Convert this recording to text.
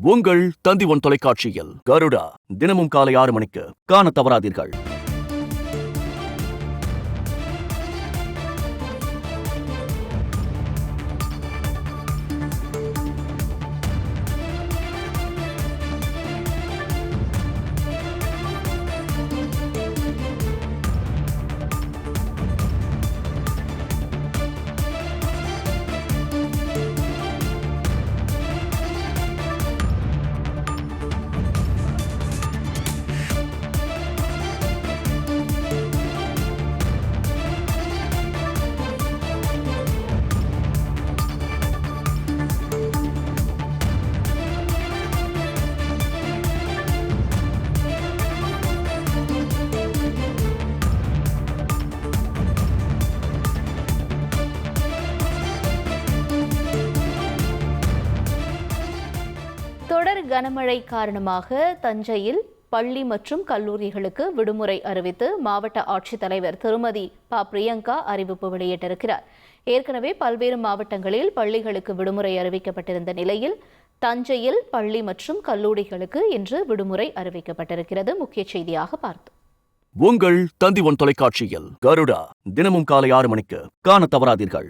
உங்கள் தந்தி ஒன் தொலைக்காட்சியில் கருடா தினமும் காலை 6 மணிக்கு காண தவறாதீர்கள். தொடர் கனமழை காரணமாக தஞ்சையில் பள்ளி மற்றும் கல்லூரிகளுக்கு விடுமுறை அறிவித்து மாவட்ட ஆட்சித்தலைவர் திருமதி பிரியங்கா அறிவிப்பு வெளியிட்டிருக்கிறார். ஏற்கனவே பல்வேறு மாவட்டங்களில் பள்ளிகளுக்கு விடுமுறை அறிவிக்கப்பட்டிருந்த நிலையில் தஞ்சையில் பள்ளி மற்றும் கல்லூரிகளுக்கு இன்று விடுமுறை அறிவிக்கப்பட்டிருக்கிறது. முக்கிய செய்தியாக பார்த்தோம். உங்கள் தந்தி ஒன் தொலைக்காட்சியில் கருடா தினமும் காலை 6 மணிக்கு காண தவறாதீர்கள்.